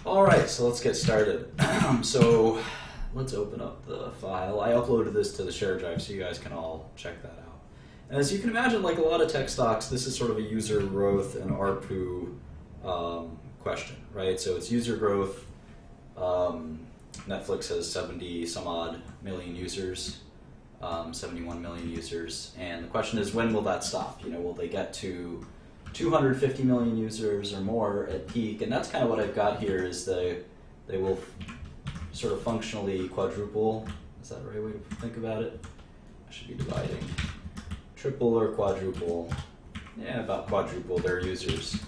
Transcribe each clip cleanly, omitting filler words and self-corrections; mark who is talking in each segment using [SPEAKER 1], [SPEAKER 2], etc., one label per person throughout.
[SPEAKER 1] All right, so let's get started. So let's open up the file. I uploaded this to the share drive so you guys can all check that out. And as you can imagine, like a lot of tech stocks, this is sort of a user growth and ARPU question, right? So it's user growth. Netflix has 70 some odd million users, 71 million users. And the question is, when will that stop? You know, will they get to 250 million users or more at peak? And that's kind of what I've got here is they will sort of functionally quadruple. Is that the right way to think about it? I should be dividing. Triple or quadruple. Yeah, about quadruple their users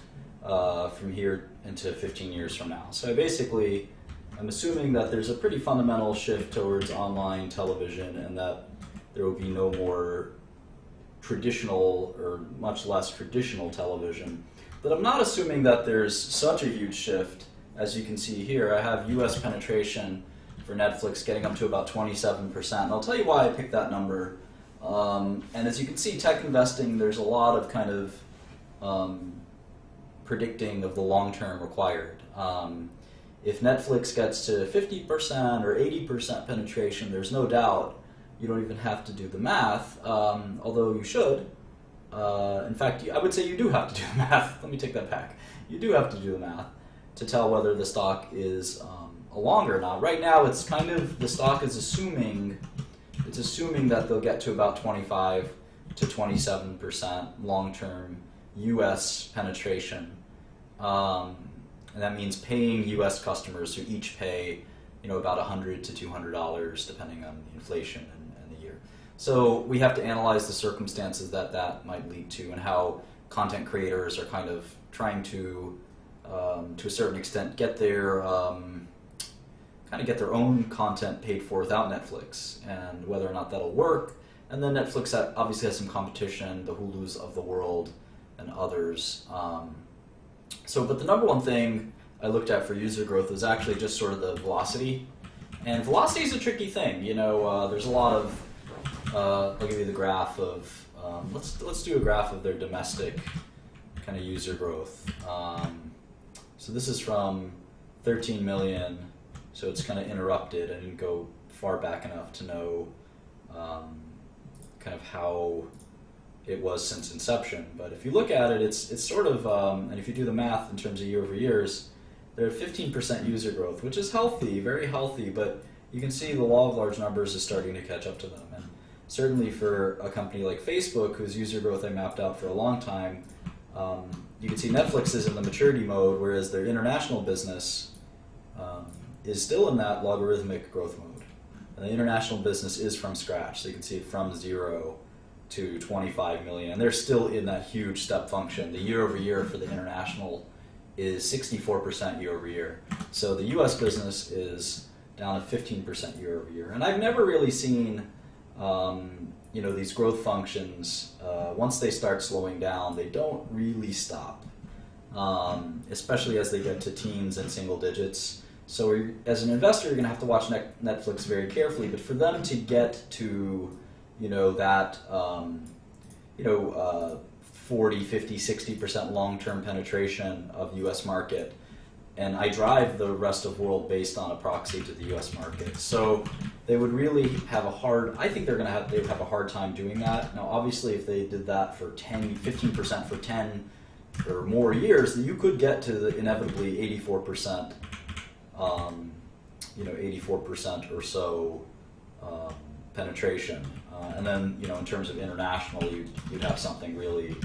[SPEAKER 1] from here into 15 years from now. So basically, I'm assuming that there's a pretty fundamental shift towards online television and that there will be no more traditional or much less traditional television. But I'm not assuming that there's such a huge shift. As you can see here, I have US penetration for Netflix getting up to about 27%. And I'll tell you why I picked that number. And as you can see, tech investing, there's a lot of kind of predicting of the long term required. If Netflix gets to 50% or 80% penetration, there's no doubt you don't even have to do the math, although you should. In fact, I would say you do have to do the math. Let me take that back. You do have to do the math to tell whether the stock is a long or not. Right now, it's kind of, the stock is assuming that they'll get to about 25 to 27% long-term U.S. penetration. And that means paying U.S. customers who each pay, about $100 to $200 depending on inflation and the year. So we have to analyze the circumstances that might lead to and how content creators are kind of trying to a certain extent, get their own content paid for without Netflix, and whether or not that'll work. And then Netflix obviously has some competition, the Hulus of the world and others. But the number one thing I looked at for user growth was actually just sort of the velocity. And velocity is a tricky thing. There's a lot of, I'll give you the graph of, let's do a graph of their domestic kind of user growth. So this is from 13 million, so it's kind of interrupted. I didn't go far back enough to know kind of how it was since inception. But if you look at it, it's sort of, and if you do the math in terms of year over years, they're at 15% user growth, which is healthy, very healthy, but you can see the law of large numbers is starting to catch up to them. And certainly for a company like Facebook, whose user growth I mapped out for a long time, you can see Netflix is in the maturity mode, whereas their international business is still in that logarithmic growth mode. And the international business is from scratch, so you can see it from 0 to 25 million, and they're still in that huge step function. The year over year for the international is 64% year over year. So the US business is down at 15% year over year. And I've never really seen these growth functions, once they start slowing down, they don't really stop, especially as they get to teens and single digits. So as an investor, you're going to have to watch Netflix very carefully, but for them to get to that 40, 50, 60% long-term penetration of the US market, and I drive the rest of the world based on a proxy to the US market. So they would really have I think they would have a hard time doing that. Now obviously if they did that for 15% for 10 or more years, then you could get to the inevitably 84%, 84% or so penetration. And then, in terms of international, you'd have something really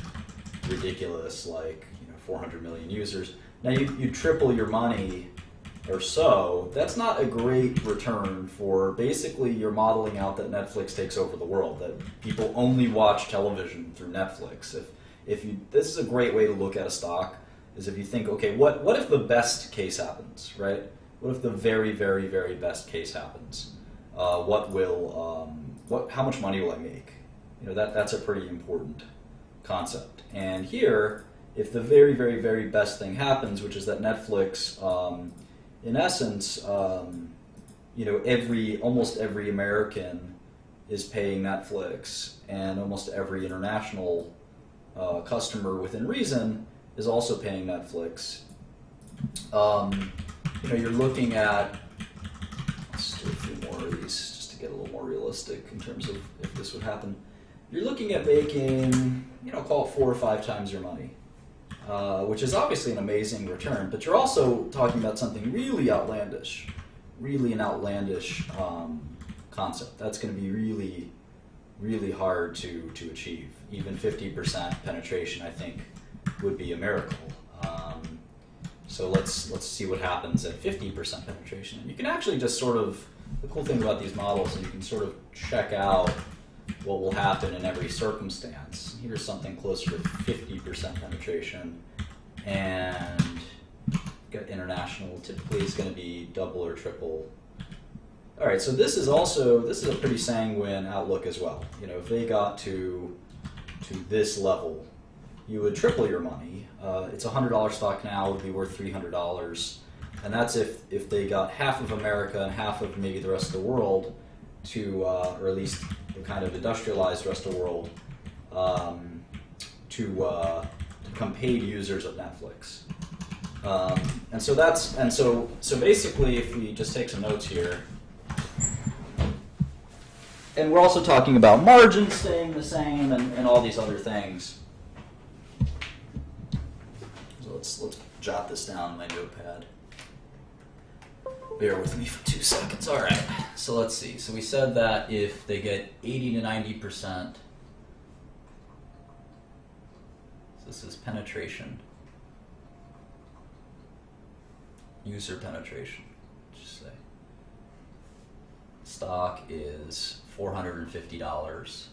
[SPEAKER 1] ridiculous like 400 million users. Now you triple your money or so. That's not a great return for basically you're modeling out that Netflix takes over the world, that people only watch television through Netflix. This is a great way to look at a stock, is if you think, okay, what if the best case happens, right? What if the very, very, very best case happens? How much money will I make? That's a pretty important concept. And here, if the very, very, very best thing happens, which is that Netflix, in essence, almost every American is paying Netflix, and almost every international customer within reason is also paying Netflix. you're looking at, let's do a few more of these just to get a little more realistic in terms of if this would happen. You're looking at making, call it 4 or 5 times your money, which is obviously an amazing return, but you're also talking about something really outlandish, really an outlandish concept. That's going to be really, really hard to achieve. Even 50% penetration, I think, would be a miracle. So let's see what happens at 50% penetration. And you can actually just sort of, the cool thing about these models is you can sort of check out what will happen in every circumstance. Here's something closer to 50% penetration, and international typically is going to be double or triple. All right, so this is a pretty sanguine outlook as well. If they got to this level, you would triple your money. It's a $100 stock now, it would be worth $300, and that's if they got half of America and half of maybe the rest of the world to, or at least the kind of industrialized rest of the world, to become paid users of Netflix. So basically, if we just take some notes here, and we're also talking about margins staying the same and all these other things. So let's jot this down in my notepad. Bear with me for 2 seconds. All right. So let's see. So we said that if they get 80 to 90%, so this is penetration, user penetration, just say. Stock is $450.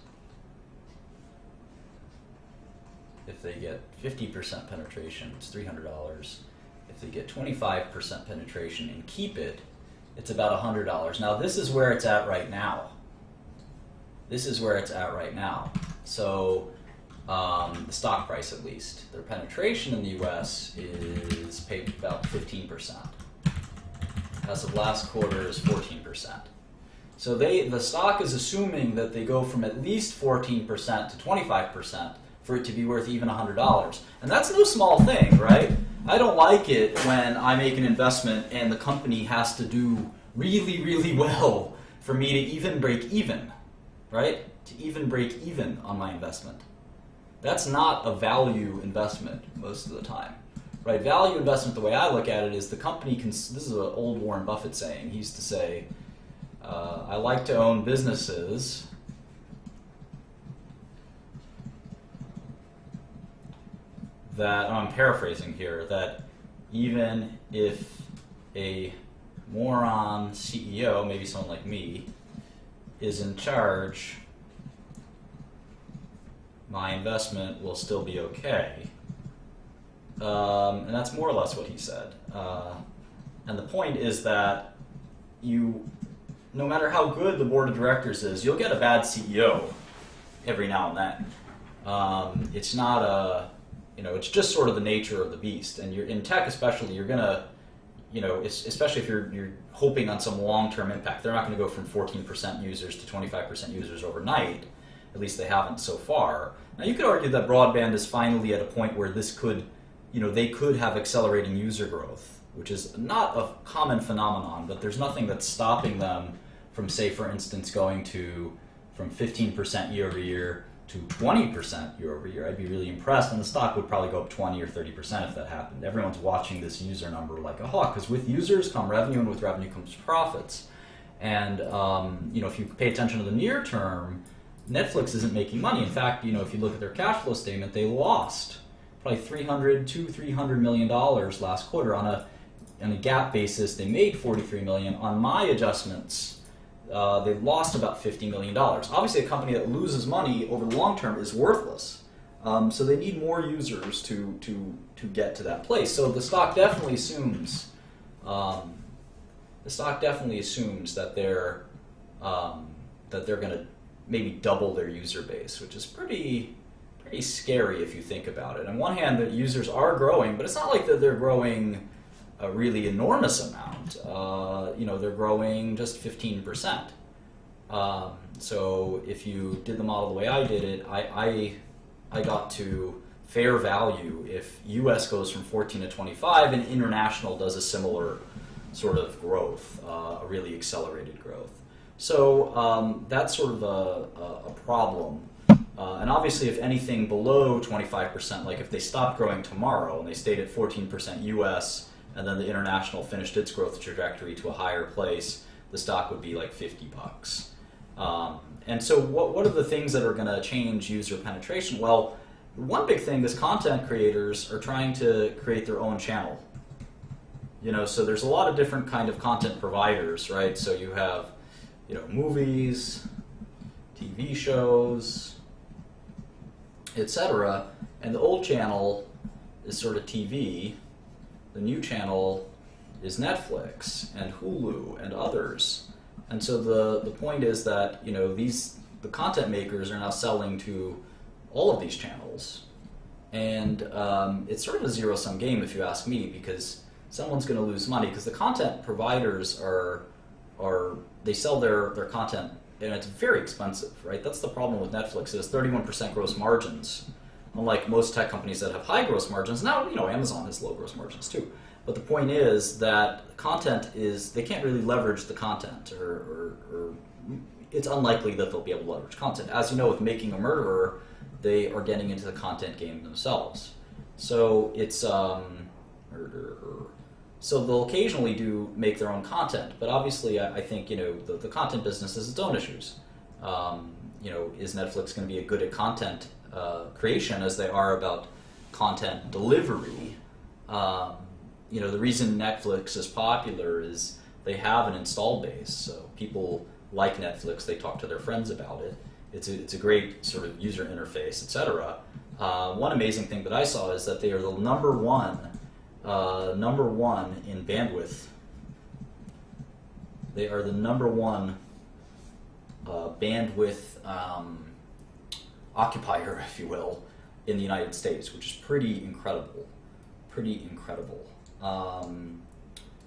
[SPEAKER 1] If they get 50% penetration, it's $300. If they get 25% penetration and keep it, it's about $100. Now this is where it's at right now. So the stock price, at least, their penetration in the US is paid about 15%. As of last quarter is 14%. So the stock is assuming that they go from at least 14% to 25% for it to be worth even $100. And that's no small thing, right? I don't like it when I make an investment and the company has to do really, really well for me to even break even, right? To even break even on my investment. That's not a value investment most of the time, right? Value investment, the way I look at it, is the company can, this is an old Warren Buffett saying. He used to say, I like to own businesses that, I'm paraphrasing here, that even if a moron CEO, maybe someone like me, is in charge, my investment will still be okay. And that's more or less what he said. And the point is that no matter how good the board of directors is, you'll get a bad CEO every now and then. It's not it's just sort of the nature of the beast. And in tech especially, you're gonna, especially if you're hoping on some long-term impact, they're not gonna go from 14% users to 25% users overnight. At least they haven't so far. Now you could argue that broadband is finally at a point where this could, they could have accelerating user growth, which is not a common phenomenon, but there's nothing that's stopping them from, say, for instance, going from 15% year over year to 20% year over year. I'd be really impressed, and the stock would probably go up 20 or 30% if that happened. Everyone's watching this user number like a hawk, because with users come revenue, and with revenue comes profits. And if you pay attention to the near term, Netflix isn't making money. In fact, if you look at their cash flow statement, they lost probably $300 million last quarter. On a GAAP basis, they made $43 million. On my adjustments, they lost about $50 million. Obviously, a company that loses money over the long term is worthless. So they need more users to get to that place. So the stock definitely assumes that they're going to maybe double their user base, which is pretty scary if you think about it. On one hand, the users are growing, but it's not like that they're growing a really enormous amount. They're growing just 15%. So if you did the model the way I did it, I got to fair value if US goes from 14 to 25 and international does a similar sort of growth, a really accelerated growth. So that's sort of a problem. And obviously, if anything below 25%, like if they stopped growing tomorrow and they stayed at 14% US, and then the international finished its growth trajectory to a higher place, the stock would be like $50. And so what are the things that are going to change user penetration? Well, one big thing is content creators are trying to create their own channel. So there's a lot of different kind of content providers, right? So you have, movies, TV shows, etc. And the old channel is sort of TV. The new channel is Netflix and Hulu and others. And so the point is that the content makers are now selling to all of these channels, and it's sort of a zero-sum game if you ask me, because someone's going to lose money because the content providers they sell their content and it's very expensive, right? That's the problem with Netflix, is 31% gross margins. Unlike most tech companies that have high gross margins, now Amazon has low gross margins too. But the point is that content they can't really leverage the content, or it's unlikely that they'll be able to leverage content. As you know, with Making a Murderer, they are getting into the content game themselves. So it's So they'll occasionally make their own content, but obviously I think the content business has its own issues. Is Netflix going to be as good at content creation as they are about content delivery? The reason Netflix is popular is they have an install base, so people like Netflix, they talk to their friends about it. It's a great sort of user interface, etc. One amazing thing that I saw is that they are the number one in bandwidth. They are the number one bandwidth occupier, if you will, in the United States, which is pretty incredible.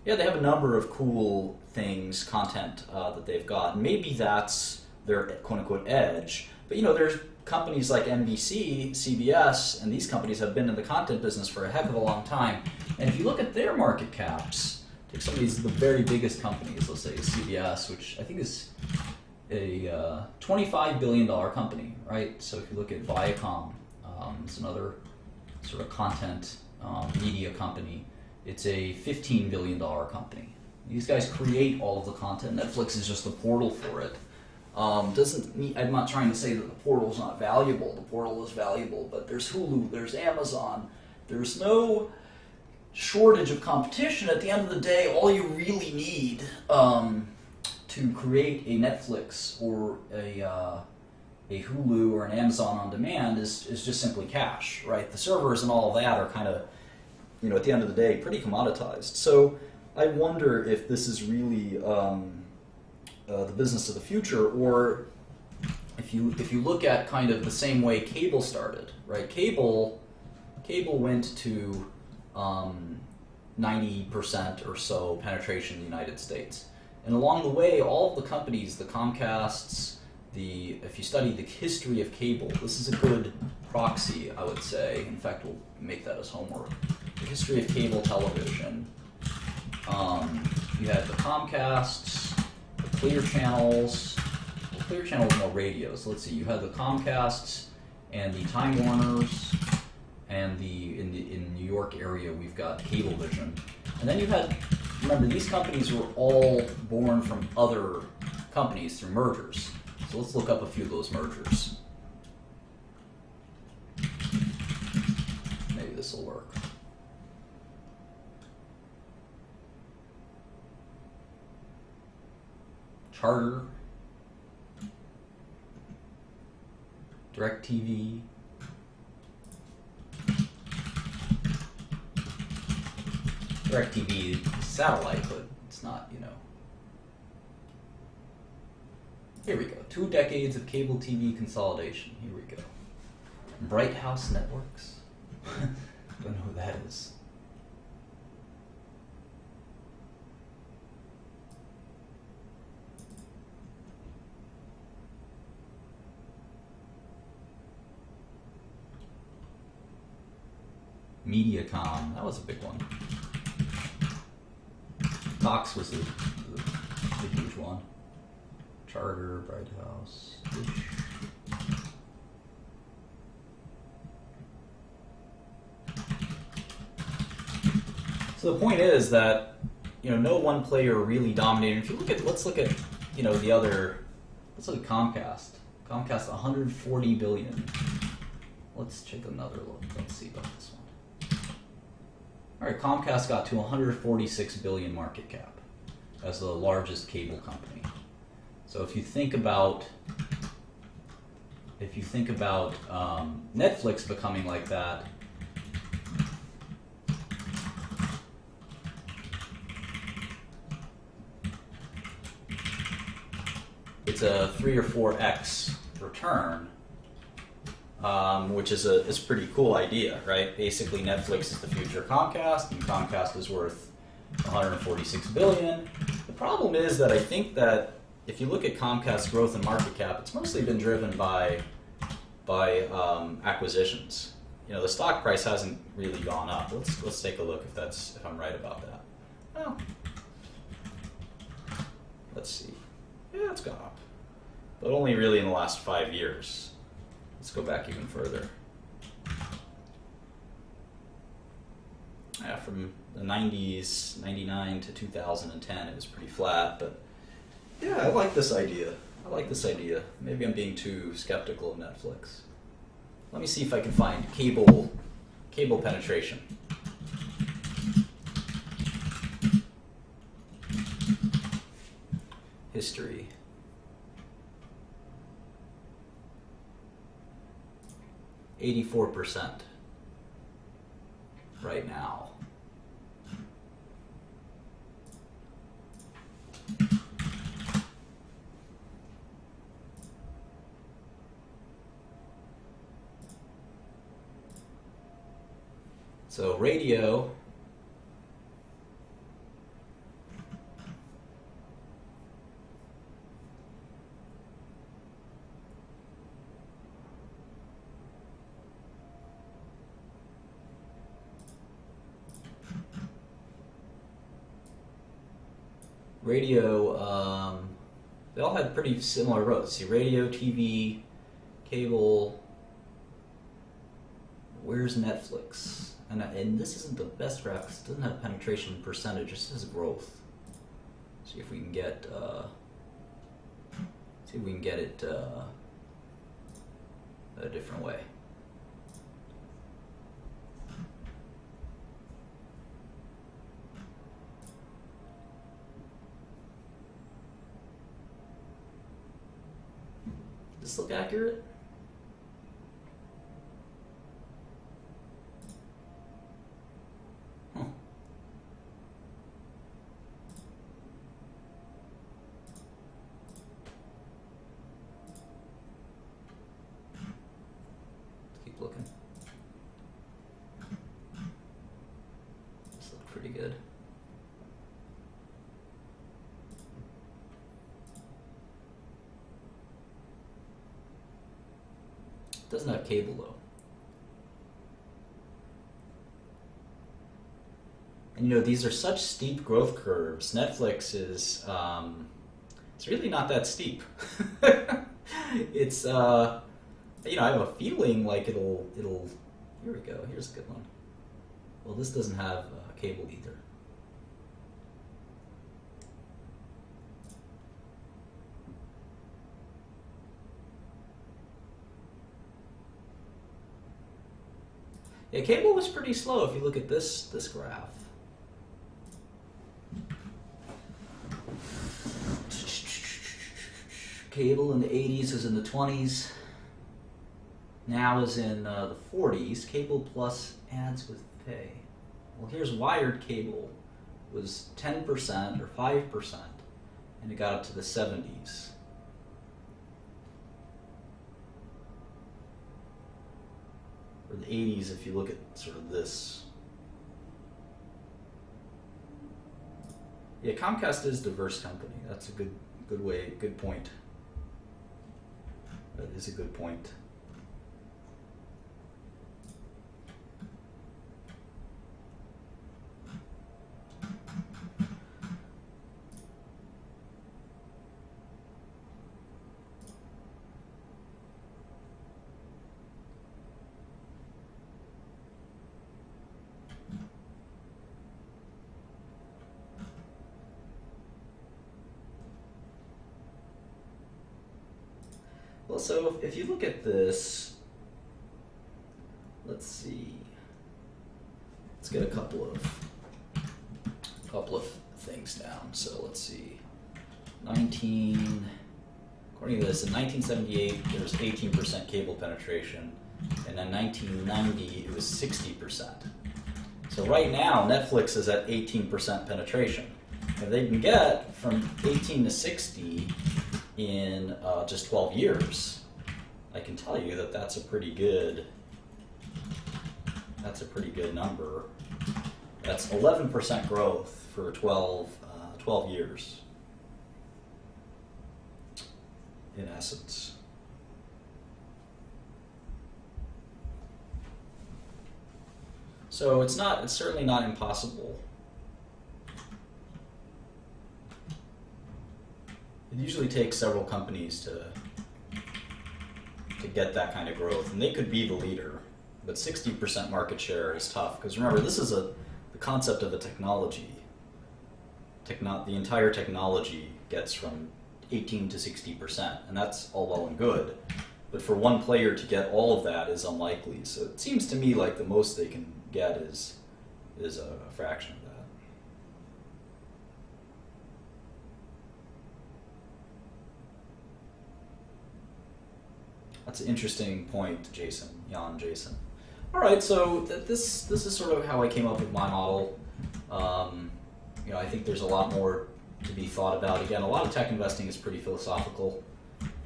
[SPEAKER 1] They have a number of cool things, content that they've got. Maybe that's their quote-unquote edge. But there's companies like NBC, CBS, and these companies have been in the content business for a heck of a long time. And if you look at their market caps, take some of these, the very biggest companies, let's say CBS, which I think is a $25 billion company, right? So if you look at Viacom, it's another sort of content media company. It's a $15 billion company. These guys create all of the content. Netflix is just the portal for it. I'm not trying to say that the portal is not valuable. The portal is valuable, but there's Hulu, there's Amazon. There's no shortage of competition. At the end of the day, all you really need to create a Netflix or a Hulu or an Amazon on demand is just simply cash, right? The servers and all of that are kind of, at the end of the day, pretty commoditized. So I wonder if this is really the business of the future, or if you look at kind of the same way cable started, right? Cable went to 90% or so penetration in the United States, and along the way, all of the companies, the Comcasts, if you study the history of cable, this is a good proxy, I would say. In fact, we'll make that as homework. The history of cable television. You had the Comcasts, the Clear Channels. Well, Clear Channel was more radio, so let's see. You had the Comcasts and the Time Warners, and in New York area we've got Cablevision. And then you had, remember, these companies were all born from other companies through mergers. So let's look up a few of those mergers. Maybe this will work. Charter, DirecTV, DirecTV is satellite, but it's not, Here we go. 2 decades of cable TV consolidation. Here we go. Bright House Networks. Don't know who that is. Mediacom. That was a big one. Cox was the huge one. Charter, Bright House, Dish. So the point is that, you know, no one player really dominated. If you look at, let's look at, you know, the other, let's look at Comcast. Comcast, 140 billion. Let's take another look. Let's see about this one. All right, Comcast got to 146 billion market cap as the largest cable company. So if you think about Netflix becoming like that, it's a 3 or 4x return, which is a pretty cool idea, right? Basically, Netflix is the future of Comcast, and Comcast is worth 146 billion. The problem is that I think that if you look at Comcast's growth and market cap, it's mostly been driven by acquisitions. You know, the stock price hasn't really gone up. Let's take a look if I'm right about that. Well, let's see. Yeah, it's gone up, but only really in the last 5 years. Let's go back even further. Yeah, from the 90s, 99 to 2010, it was pretty flat, but yeah, I like this idea. Maybe I'm being too skeptical of Netflix. Let me see if I can find cable penetration. History. %84 right now. So radio, they all had pretty similar growth. See, radio, TV, cable. Where's Netflix? And this isn't the best graph because it doesn't have penetration percentage, it just has growth. See if we can get it a different way. Does this look accurate? Looking. This looks pretty good. It doesn't have cable though. And you know, these are such steep growth curves. Netflix is it's really not that steep. It's you know, I have a feeling like it'll. Here we go. Here's a good one. Well, this doesn't have cable either. Yeah, cable was pretty slow if you look at this graph. Cable in the 80s was in the 20s. Now is in the 40s. Cable plus ads with pay. Well, here's wired cable. It was 10% or 5%, and it got up to the 70s. Or the 80s if you look at sort of this. Yeah, Comcast is a diverse company. That's a good point. That is a good point. Well, so if you look at this, let's see. Let's get a couple of things down. So let's see. According to this, in 1978 there was 18% cable penetration, and in 1990 it was 60%. So right now Netflix is at 18% penetration. If they can get from 18 to 60 in just 12 years, I can tell you that that's a pretty good number. That's 11% growth for 12 years, in essence. So it's certainly not impossible. It usually takes several companies to get that kind of growth, and they could be the leader, but 60% market share is tough, because remember, this is the concept of a technology. The entire technology gets from 18 to 60%, and that's all well and good, but for one player to get all of that is unlikely. So it seems to me like the most they can get is a fraction of that. That's an interesting point, Jason. All right, so this is sort of how I came up with my model. I think there's a lot more to be thought about. Again, a lot of tech investing is pretty philosophical.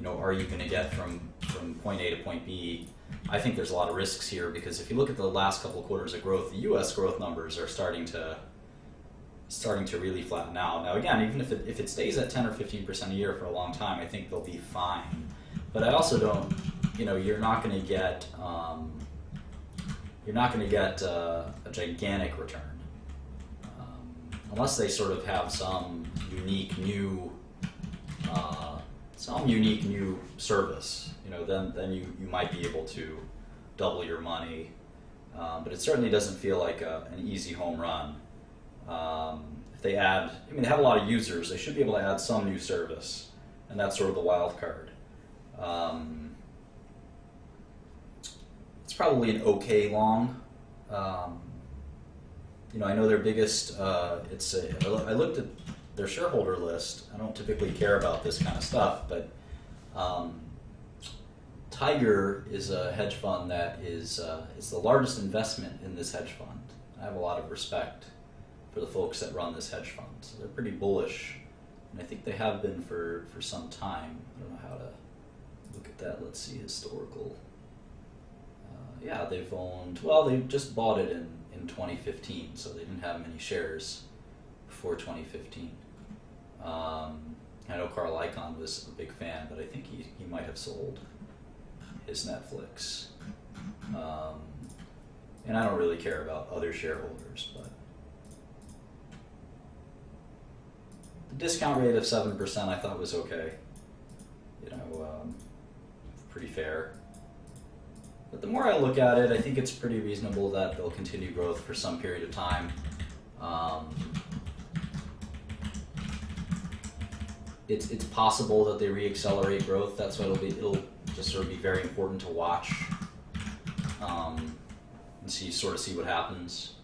[SPEAKER 1] Are you going to get from point A to point B? I think there's a lot of risks here, because if you look at the last couple of quarters of growth, the U.S. growth numbers are starting to really flatten out. Now, again, even if it stays at 10 or 15% a year for a long time, I think they'll be fine. But I also don't, you're not going to get a gigantic return unless they sort of have some unique new service. Then you might be able to double your money, but it certainly doesn't feel like an easy home run. If they add, they have a lot of users, they should be able to add some new service, and that's sort of the wild card. It's probably an okay long. I know their biggest. I looked at their shareholder list. I don't typically care about this kind of stuff, but Tiger is a hedge fund that is the largest investment in this hedge fund. I have a lot of respect for the folks that run this hedge fund. So they're pretty bullish, and I think they have been for some time. I don't know how to look at that. Let's see, historical. Yeah, they just bought it in 2015, so they didn't have many shares before 2015. I know Carl Icahn was a big fan, but I think he might have sold his Netflix. And I don't really care about other shareholders, but the discount rate of 7% I thought was okay. Pretty fair. But the more I look at it, I think it's pretty reasonable that they'll continue growth for some period of time. It's possible that they reaccelerate growth. That's what it'll just sort of be very important to watch, and see what happens.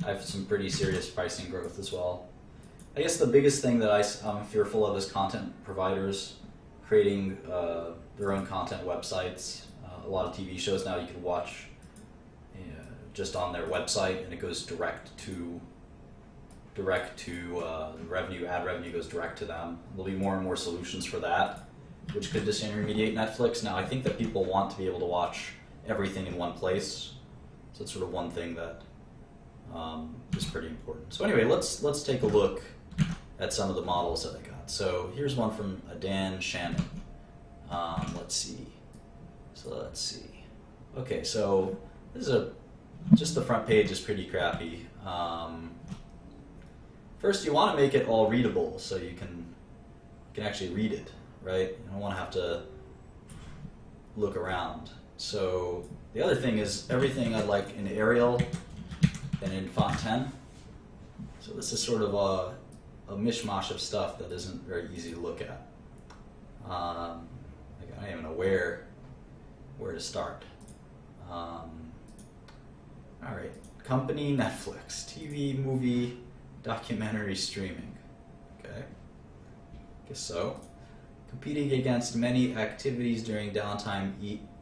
[SPEAKER 1] I have some pretty serious pricing growth as well. I guess the biggest thing that I'm fearful of is content providers creating their own content websites. A lot of TV shows now you can watch just on their website, and it goes direct to revenue. Ad revenue goes direct to them. There'll be more and more solutions for that, which could disintermediate Netflix. Now, I think that people want to be able to watch everything in one place, so it's sort of one thing that is pretty important. So anyway, let's take a look at some of the models that I got. So here's one from Dan Shannon. Let's see. Okay, so this is just the front page is pretty crappy. First, you want to make it all readable so you can actually read it, right? You don't want to have to look around. So the other thing is everything I like in Arial and in font 10. So this is sort of a mishmash of stuff that isn't very easy to look at. Like I don't even know where to start. All right, company Netflix, TV, movie, documentary, streaming. Okay, guess so. Competing against many activities during downtime.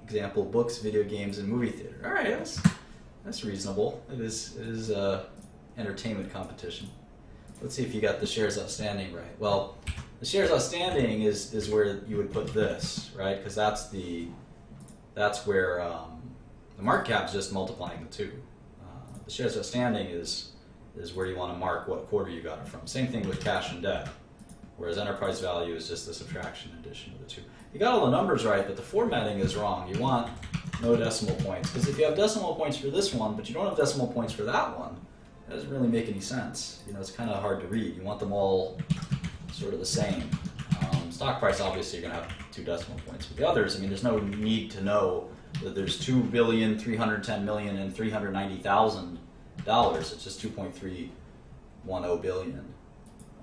[SPEAKER 1] Example: books, video games, and movie theater. All right, that's reasonable. It is entertainment competition. Let's see if you got the shares outstanding right. Well, the shares outstanding is where you would put this, right? Because that's where the market cap is just multiplying the two. The shares outstanding is where you want to mark what quarter you got it from. Same thing with cash and debt, whereas enterprise value is just the subtraction addition of the two. You got all the numbers right, but the formatting is wrong. You want no decimal points, because if you have decimal points for this one, but you don't have decimal points for that one, that doesn't really make any sense. It's kind of hard to read. You want them all sort of the same. Stock price, obviously, you're going to have 2 decimal points. But the others, there's no need to know that there's $2,310,000,000 and $390,000. It's just $2.310 billion.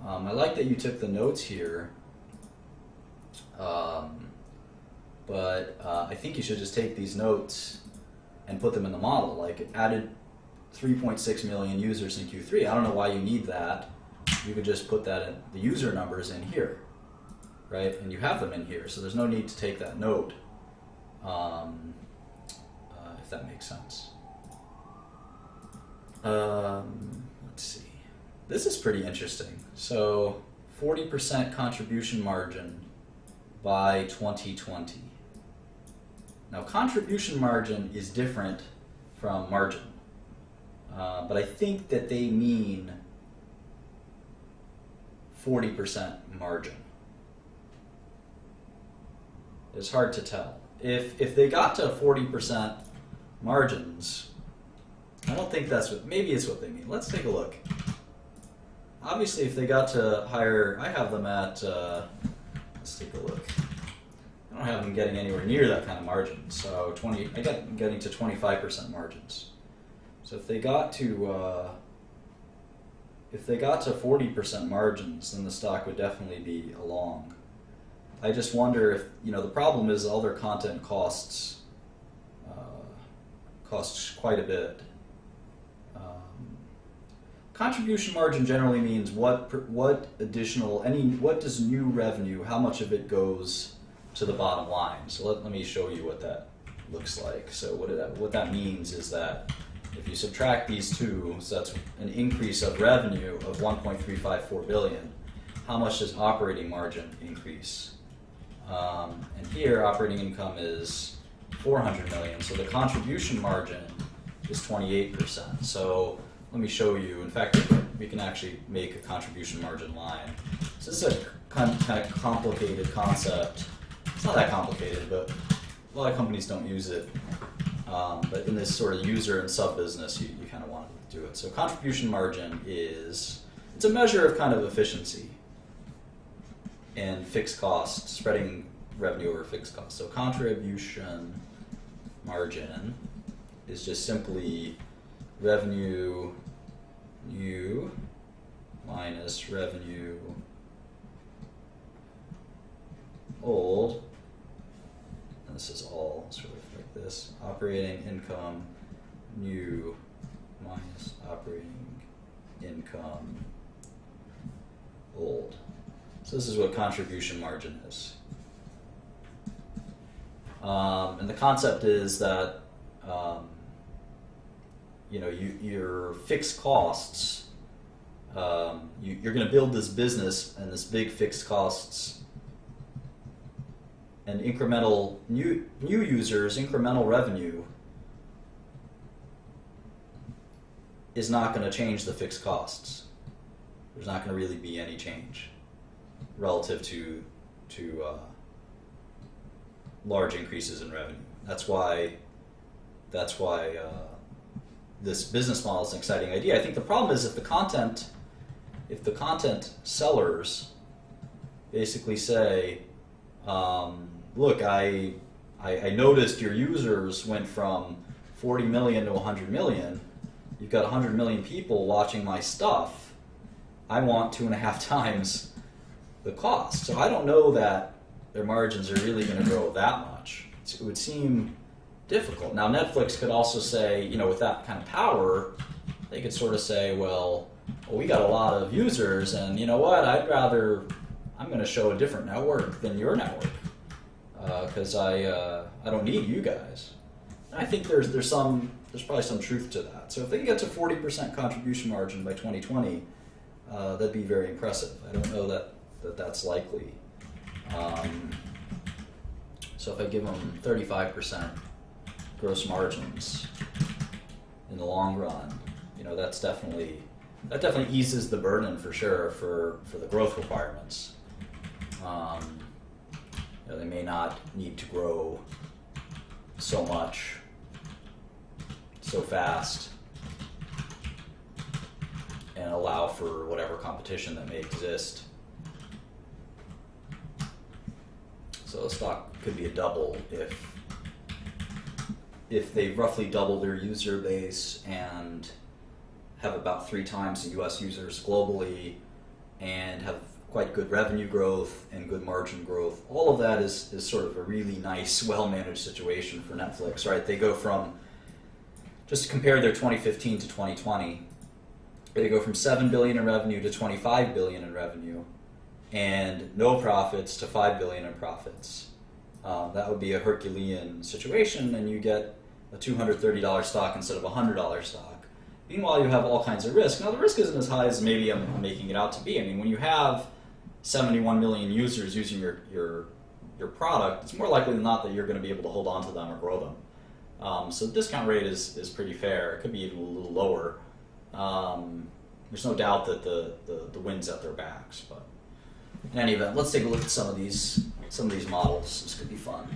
[SPEAKER 1] I like that you took the notes here, but I think you should just take these notes and put them in the model. Like, it added 3.6 million users in Q3. I don't know why you need that. You could just put that in the user numbers in here, right? And you have them in here, so there's no need to take that note, if that makes sense. Let's see. This is pretty interesting. So 40% contribution margin by 2020. Now, contribution margin is different from margin, but I think that they mean 40% margin. It's hard to tell. If they got to 40% margins, I don't think that's what, maybe it's what they mean. Let's take a look. Obviously, if they got to higher, I have them at, let's take a look. I don't have them getting anywhere near that kind of margin. So I got them getting to 25% margins. So if they got to 40% margins, then the stock would definitely be along. I just wonder if, the problem is all their content costs quite a bit. Contribution margin generally means what does new revenue, how much of it goes to the bottom line. So let me show you what that looks like. So what that means is that if you subtract these two, so that's an increase of revenue of 1.354 billion, how much does operating margin increase? And here operating income is 400 million, so the contribution margin is 28%. So let me show you. In fact, we can actually make a contribution margin line. So this is a kind of complicated concept. It's not that complicated, but a lot of companies don't use it. But in this sort of user and sub business, you kind of want to do it. So contribution margin it's a measure of kind of efficiency and fixed costs, spreading revenue over fixed costs. So contribution margin is just simply revenue new minus revenue old, and this is all sort of like this: operating income new minus operating income old. So this is what contribution margin is. And the concept is that your fixed costs, you're going to build this business and this big fixed costs, and incremental new users, incremental revenue is not going to change the fixed costs. There's not going to really be any change relative to large increases in revenue. That's why this business model is an exciting idea. I think the problem is if the content sellers basically say, look, I I noticed your users went from 40 million to 100 million. You've got 100 million people watching my stuff. I want 2.5 times the cost. So I don't know that their margins are really going to grow that much. It would seem difficult. Now Netflix could also say, with that kind of power, they could sort of say, well, we got a lot of users, and you know what? I'm going to show a different network than your network because I don't need you guys. And I think there's probably some truth to that. So if they can get to 40% contribution margin by 2020, that'd be very impressive. I don't know that's likely. So if I give them 35% gross margins in the long run, that definitely eases the burden for sure for the growth requirements. They may not need to grow so much, so fast, and allow for whatever competition that may exist. So the stock could be a double if they roughly double their user base and have about 3 times the US users globally and have quite good revenue growth and good margin growth. All of that is sort of a really nice, well-managed situation for Netflix, right? They go from, just to compare their 2015 to 2020, they go from 7 billion in revenue to 25 billion in revenue and no profits to 5 billion in profits. That would be a Herculean situation, and you get a $230 stock instead of a $100 stock. Meanwhile, you have all kinds of risk. Now, the risk isn't as high as maybe I'm making it out to be. I mean, when you have 71 million users using your product, it's more likely than not that you're going to be able to hold on to them or grow them. So the discount rate is pretty fair. It could be even a little lower. There's no doubt that the wind's at their backs. But in any event, let's take a look at some of these models. This could be fun.